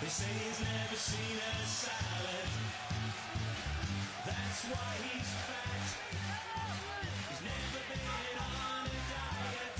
say he's never seen a salad. That's why he's fat. He's never been on a diet.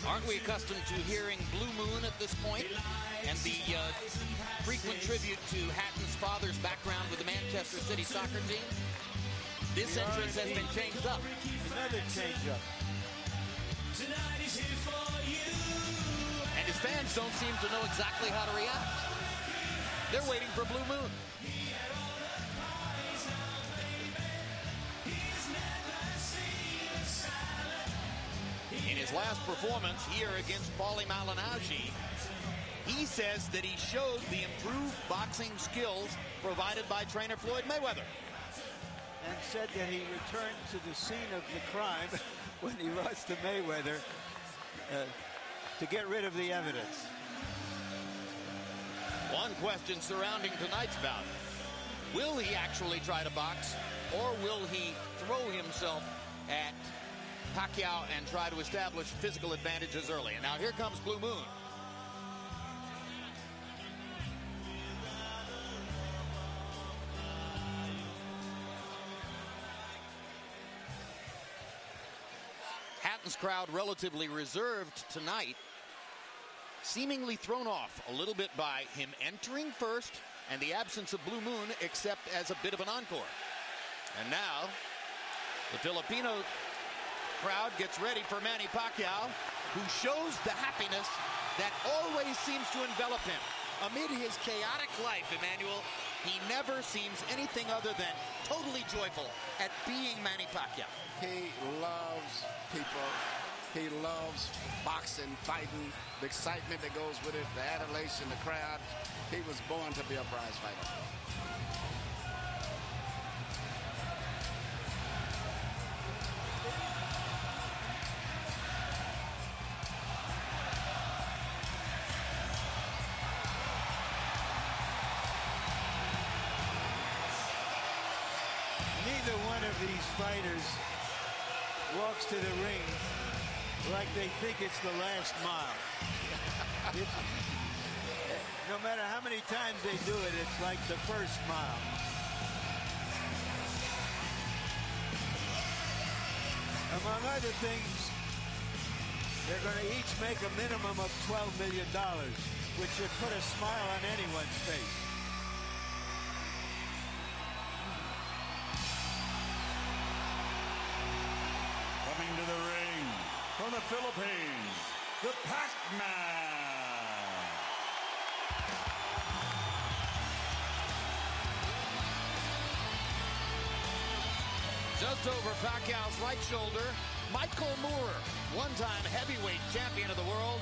Aren't we accustomed to hearing Blue Moon at this point? And the frequent tribute to Hatton's father's background with the Manchester City soccer team? This entrance has been changed up. Another change-up. Tonight is here for you. And his fans don't seem to know exactly how to react. They're waiting for Blue Moon. In his last performance here against Paulie Malignaggi, he says that he showed the improved boxing skills provided by trainer Floyd Mayweather. And said that he returned to the scene of the crime when he lost to Mayweather to get rid of the evidence. One question surrounding tonight's bout. Will he actually try to box, or will he throw himself at Pacquiao and try to establish physical advantages early? And now here comes Blue Moon. Hatton's crowd relatively reserved tonight, seemingly thrown off a little bit by him entering first and the absence of Blue Moon, except as a bit of an encore. And now the Filipino crowd gets ready for Manny Pacquiao, who shows the happiness that always seems to envelop him. Amid his chaotic life, Emmanuel, he never seems anything other than totally joyful at being Manny Pacquiao. He loves people. He loves boxing, fighting, the excitement that goes with it, the adulation, the crowd. He was born to be a prize fighter. Neither one of these fighters walks to the ring like they think it's the last mile. No matter how many times they do it, it's like the first mile. Among other things, they're going to each make a minimum of $12 million, which should put a smile on anyone's face. Coming to the ring from the Philippines, the Pac-Man. Just over Pacquiao's right shoulder, Michael Moore, one-time heavyweight champion of the world,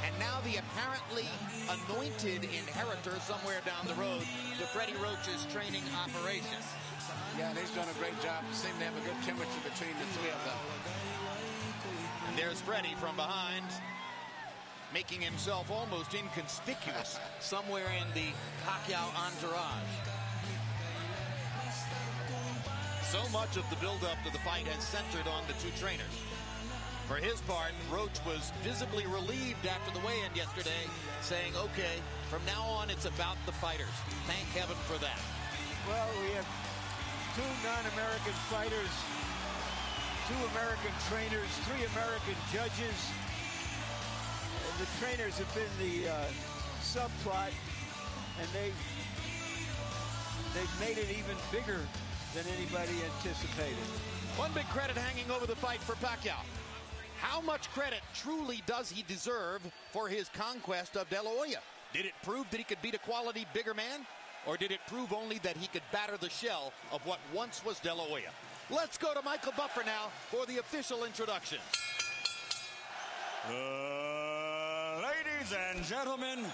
and now the apparently anointed inheritor somewhere down the road to Freddie Roach's training operation. Yeah, and he's done a great job. Seem to have a good chemistry between the three of them. And there's Freddie from behind, making himself almost inconspicuous somewhere in the Pacquiao entourage. So much of the build-up to the fight has centered on the two trainers. For his part, Roach was visibly relieved after the weigh-in yesterday, saying, okay, from now on it's about the fighters. Thank heaven for that. Well, we have two non-American fighters, two American trainers, three American judges. And the trainers have been the subplot, and they've made it even bigger than anybody anticipated. One big credit hanging over the fight for Pacquiao. How much credit truly does he deserve for his conquest of De La Hoya? Did it prove that he could beat a quality bigger man? Or did it prove only that he could batter the shell of what once was De La Hoya? Let's go to Michael Buffer now for the official introduction. Ladies and gentlemen,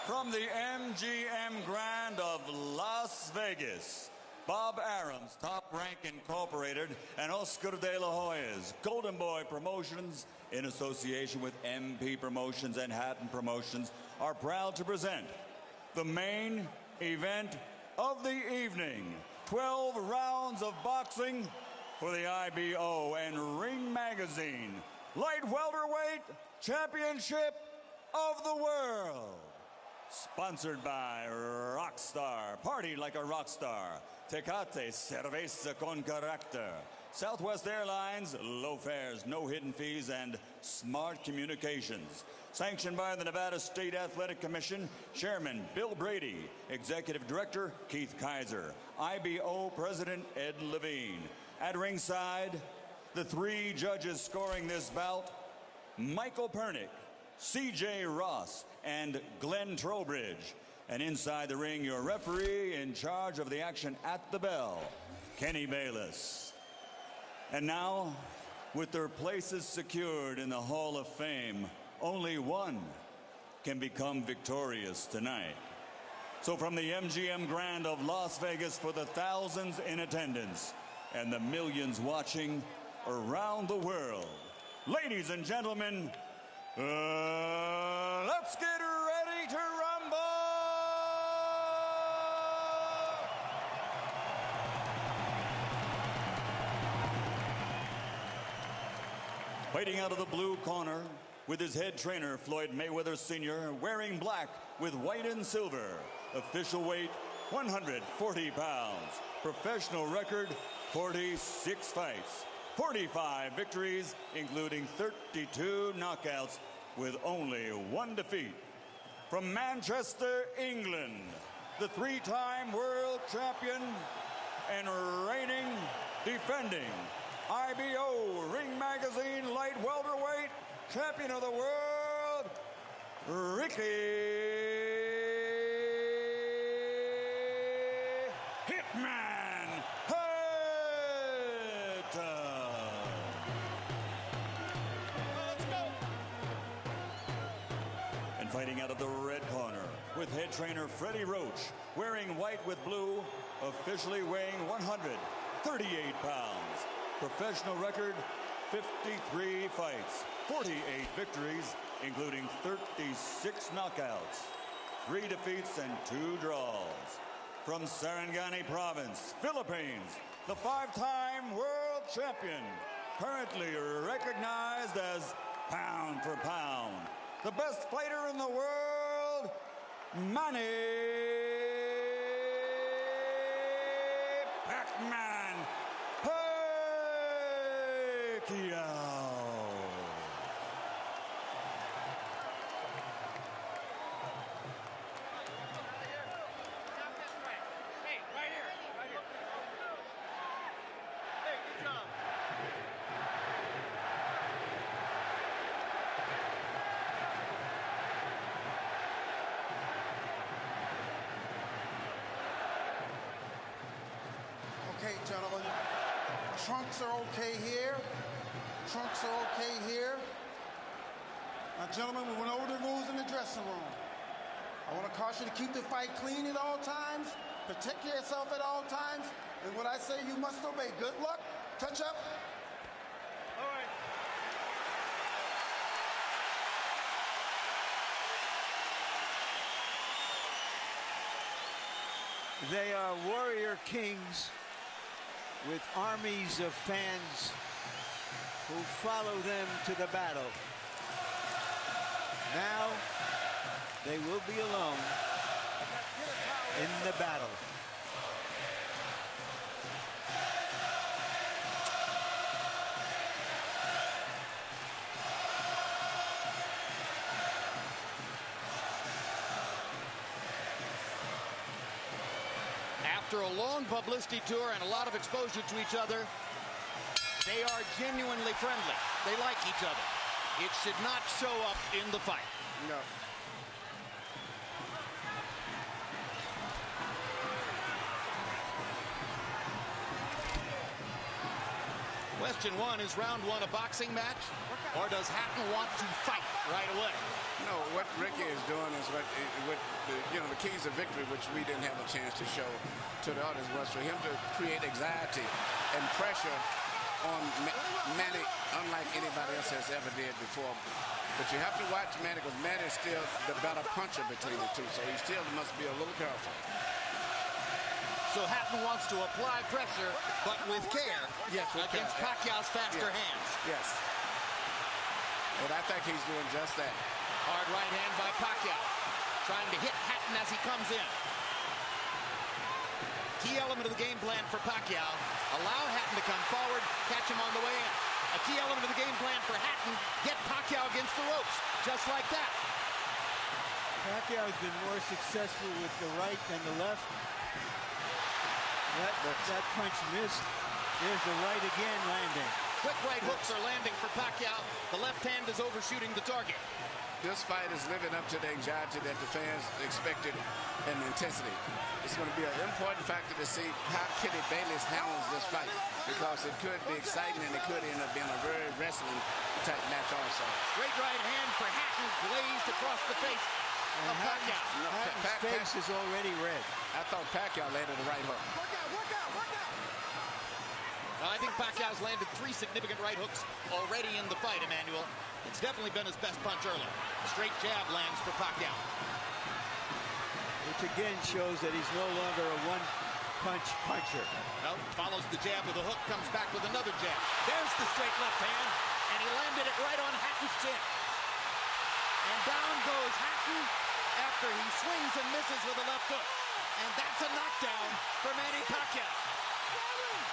from the MGM Grand of Las Vegas, Bob Arum's Top Rank Incorporated and Oscar de la Hoya's Golden Boy Promotions, in association with MP Promotions and Hatton Promotions, are proud to present the main event of the evening. 12 rounds of boxing for the IBO and Ring Magazine Light Welterweight Championship of the World. Sponsored by Rockstar. Party like a rock star. Tecate, cerveza con carácter. Southwest Airlines, low fares, no hidden fees, and smart communications. Sanctioned by the Nevada State Athletic Commission, Chairman Bill Brady, Executive Director Keith Kaiser, IBO President Ed Levine. At ringside, the three judges scoring this bout, Michael Pernick, C.J. Ross, and Glenn Trowbridge. And inside the ring, your referee in charge of the action at the bell, Kenny Bayless. And now, with their places secured in the Hall of Fame, only one can become victorious tonight. So from the MGM Grand of Las Vegas, for the thousands in attendance and the millions watching around the world, ladies and gentlemen, let's get ready to rumble! Fighting out of the blue corner with his head trainer, Floyd Mayweather Sr., wearing black with white and silver. Official weight, 140 pounds. Professional record, 46 fights. 45 victories, including 32 knockouts, with only one defeat. From Manchester, England, the three-time world champion and reigning, defending IBO Ring Magazine light welterweight champion of the world, Ricky Hitman Hatton. Let's go. And fighting out of the red corner with head trainer Freddie Roach, wearing white with blue, officially weighing 138 pounds. Professional record, 53 fights, 48 victories, including 36 knockouts, 3 defeats and 2 draws. From Sarangani Province, Philippines, the 5-time world champion, currently recognized as pound for pound, the best fighter in the world, Manny Pacquiao. Okay, gentlemen, trunks are okay here. Trunks are okay here. Now, gentlemen, we went over the rules in the dressing room. I want to caution you to keep the fight clean at all times, protect yourself at all times, and what I say you must obey. Good luck. Touch up. All right. They are warrior kings with armies of fans who follow them to the battle. Now they will be alone in the battle. After a long publicity tour and a lot of exposure to each other, they are genuinely friendly. They like each other. It should not show up in the fight. No. Question one, is round one a boxing match, or does Hatton want to fight right away? No, what Ricky is doing is what the keys of victory, which we didn't have a chance to show to the audience, was for him to create anxiety and pressure on Manny, unlike anybody else has ever did before. But you have to watch Manny, because Manny is still the better puncher between the two, so he still must be a little careful. So Hatton wants to apply pressure, but with care, yes, against Pacquiao's faster hands. Yes. And I think he's doing just that. Hard right hand by Pacquiao. trying to hit Hatton as he comes in. Key element of the game plan for Pacquiao. Allow Hatton to come forward, catch him on the way in. A key element of the game plan for Hatton, get Pacquiao against the ropes, just like that. Pacquiao has been more successful with the right than the left. That punch missed. There's the right again landing. Quick right hooks are landing for Pacquiao. The left hand is overshooting the target. This fight is living up to the anxiety that the fans expected and intensity. It's going to be an important factor to see how Kitty Bayless handles this fight, because it could be exciting and it could end up being a very wrestling type match also. Great right hand for Hatton, glazed across the face of Pacquiao. Hatton's face is already red. I thought Pacquiao landed the right hook. Well, I think Pacquiao's landed 3 significant right hooks already in the fight, Emmanuel. It's definitely been his best punch early. A straight jab lands for Pacquiao. Which again shows that he's no longer a one-punch puncher. Well, follows the jab with a hook, comes back with another jab. There's the straight left hand, and he landed it right on Hatton's chin. And down goes Hatton after he swings and misses with a left hook. And that's a knockdown for Manny Pacquiao.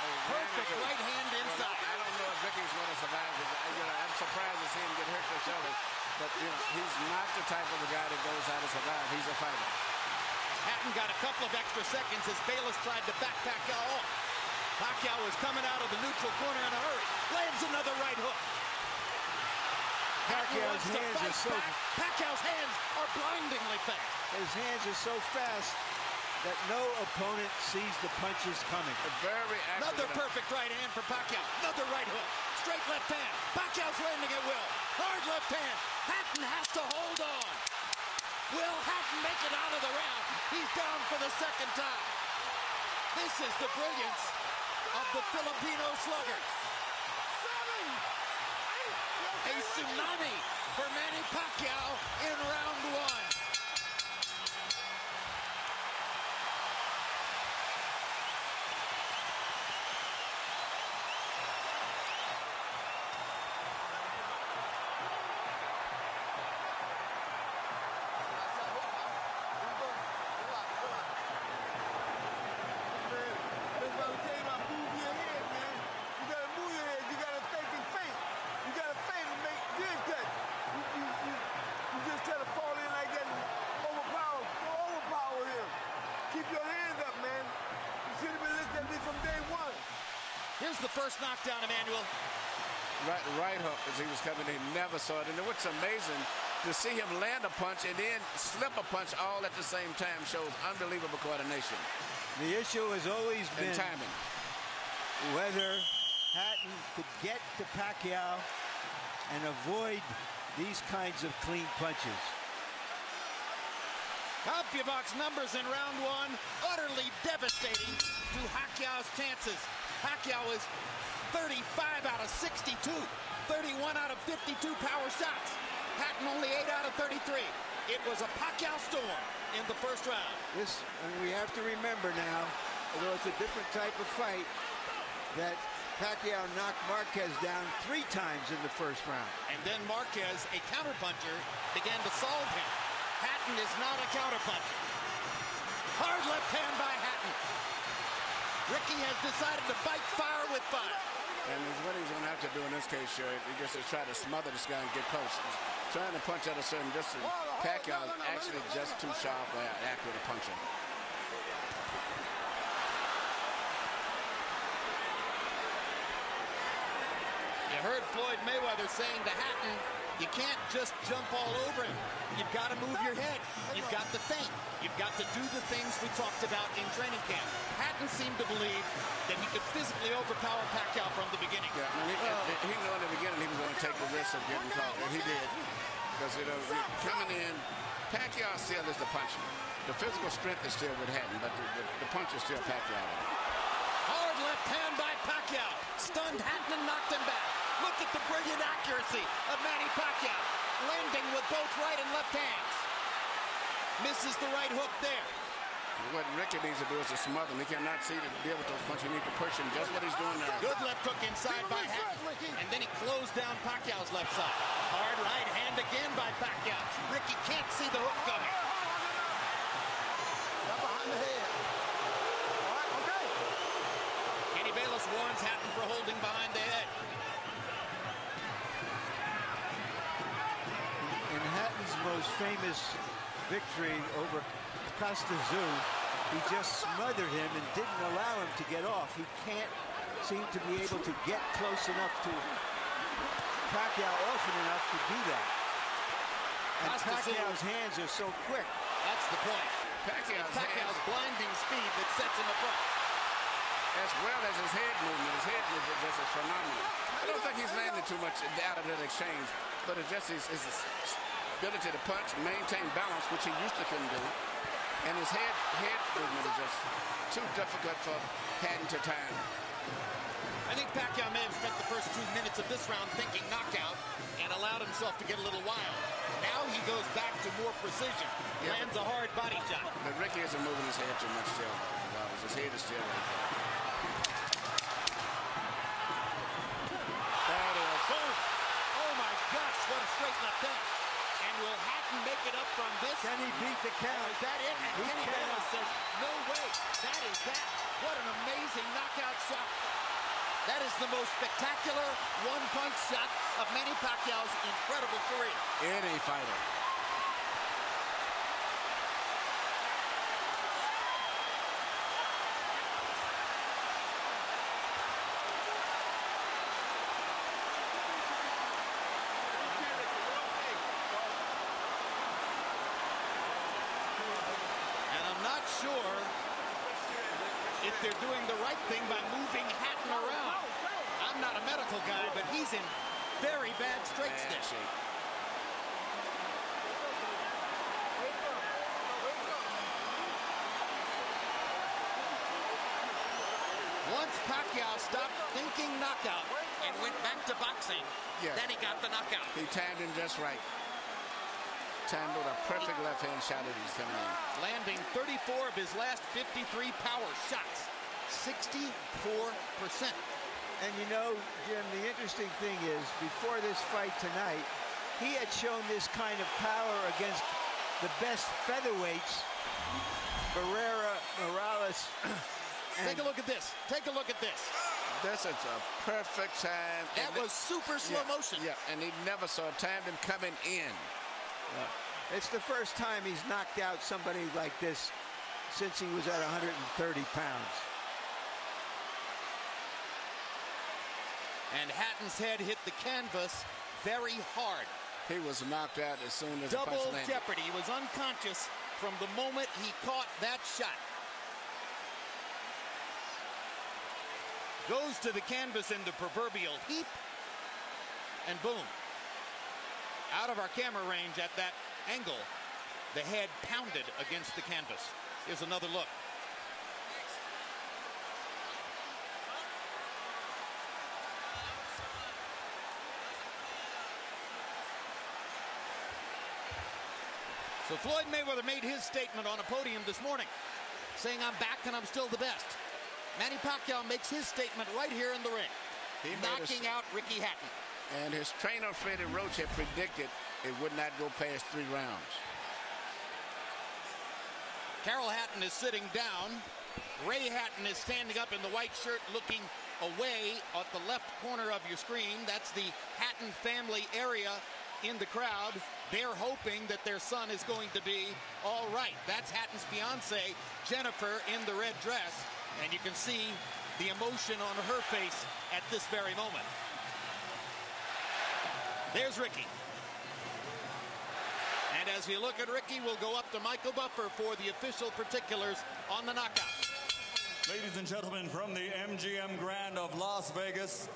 Perfect right hand inside. I don't know if Ricky's going to survive. I'm surprised to see him get hurt for shoulder. But, he's not the type of a guy that goes out to survive. He's a fighter. Hatton got a couple of extra seconds as Bayless tried to back Pacquiao off. Pacquiao was coming out of the neutral corner in a hurry. Lands another right hook. Pacquiao's hands are so... Pacquiao's hands are blindingly fast. His hands are so fast that no opponent sees the punches coming. Very accurate. Another perfect right hand for Pacquiao. Another right hook. Straight left hand. Pacquiao's landing at will. Hard left hand. Hatton has to hold on. Will Hatton make it out of the round? He's down for the second time. This is the brilliance of the Filipino slugger. A tsunami for Manny Pacquiao in round 1. Here's the first knockdown, Emmanuel. Right hook as he was coming in, never saw it. And what's amazing, to see him land a punch and then slip a punch all at the same time shows unbelievable coordination. The issue has always been timing. Whether Hatton could get to Pacquiao and avoid these kinds of clean punches. CompuBox numbers in round 1, utterly devastating to Pacquiao's chances. Pacquiao is 35 out of 62, 31 out of 52 power shots. Hatton only 8 out of 33. It was a Pacquiao storm in the first round. And we have to remember now, although it's a different type of fight, that Pacquiao knocked Marquez down 3 times in the first round. And then Marquez, a counterpuncher, began to solve him. Hatton is not a counterpuncher. Hard left hand by Hatton. Ricky has decided to fight fire with fire. And what he's going to have to do in this case, sure, he just to try to smother this guy and get close. He's trying to punch at a certain distance. Pacquiao is actually just too sharp or accurate a puncher. You heard Floyd Mayweather saying to Hatton, you can't just jump all over him. You've got to move your head. You've got to think. You've got to do the things we talked about in training camp. Hatton seemed to believe that he could physically overpower Pacquiao from the beginning. Yeah, he knew in the beginning he was going to take the risk of getting caught, and he did. Because, coming in, Pacquiao still is the puncher. The physical strength is still with Hatton, but the punch is still Pacquiao. Hard left hand by Pacquiao. Stunned Hatton and knocked him back. Look at the brilliant accuracy of Manny Pacquiao, landing with both right and left hands. Misses the right hook there. What Ricky needs to do is to smother him. He cannot see to deal with those punches. He needs to push him. Just what he's doing now. Good left hook inside by Hatton. And then he closed down Pacquiao's left side. Hard right hand again by Pacquiao. Ricky can't see the hook coming. behind the head. All right, okay. Kenny Bayless warns Hatton for holding behind the head. In Hatton's most famous victory over Costa Zoo, he just smothered him and didn't allow him to get off. He can't seem to be able to get close enough to Pacquiao often enough to do that. And Pacquiao's hands are so quick. That's the point. Pacquiao's blinding speed that sets him apart. As well as his head movement. His head movement just is phenomenal. I don't think he's landed too much out of that exchange, but it's just his ability to punch, maintain balance, which he used to couldn't do. And his head movement is just too difficult for Hatton to time. I think Pacquiao may have spent the first 2 minutes of this round thinking knockout and allowed himself to get a little wild. Now he goes back to more precision. Yeah. Lands a hard body shot. But Ricky isn't moving his head too much still. His head is still right there. That is. Boom. Oh my gosh, what a straight left hand. And will Hatton make it up from this? Can he beat the count? Is that it? And He Kenny cannot. Bayless says, no way. That is that. What an amazing knockout shot. That is the most spectacular one-punch shot of Manny Pacquiao's incredible career. Any fighter. And I'm not sure if they're doing the right thing by moving Hatton around. I'm not a medical guy, but he's in very bad straight stick. Once Pacquiao stopped thinking knockout and went back to boxing, then he got the knockout. He timed him just right. Timed with a perfect left-hand shot as he's coming in. Landing 34 of his last 53 power shots. 64%. And you know, Jim, the interesting thing is, before this fight tonight, he had shown this kind of power against the best featherweights, Barrera, Morales. Take a look at this. Take a look at this. This is a perfect time. That was super slow motion. Yeah, and he never saw timed him coming in. It's the first time he's knocked out somebody like this since he was at 130 pounds. And Hatton's head hit the canvas very hard. He was knocked out as soon as the punch Double landed. jeopardy. He was unconscious from the moment he caught that shot. Goes to the canvas in the proverbial heap. And boom. Out of our camera range at that angle, the head pounded against the canvas. Here's another look. So Floyd Mayweather made his statement on a podium this morning, saying, I'm back and I'm still the best. Manny Pacquiao makes his statement right here in the ring, knocking out Ricky Hatton. And his trainer, Freddie Roach, had predicted it would not go past 3 rounds. Carol Hatton is sitting down. Ray Hatton is standing up in the white shirt looking away at the left corner of your screen. That's the Hatton family area in the crowd. They're hoping that their son is going to be all right. That's Hatton's fiance, Jennifer, in the red dress. And you can see the emotion on her face at this very moment. There's Ricky. And as we look at Ricky, we'll go up to Michael Buffer for the official particulars on the knockout. Ladies and gentlemen, from the MGM Grand of Las Vegas,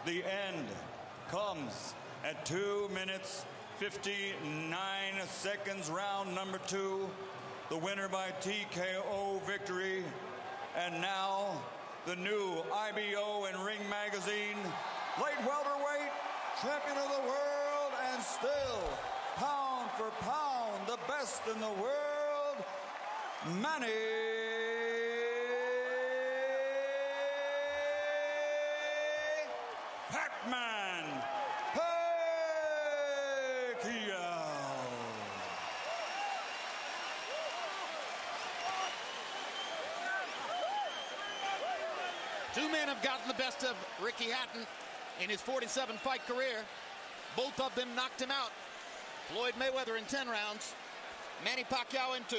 the end comes at 2 minutes, 59 seconds, round number 2. The winner by TKO victory. And now, the new IBO and Ring Magazine light welterweight champion of the world, and still, pound for pound, the best in the world, Manny Pac-Man Pacquiao. Two men have gotten the best of Ricky Hatton in his 47-fight career. Both of them knocked him out. Floyd Mayweather in 10 rounds. Manny Pacquiao in 2.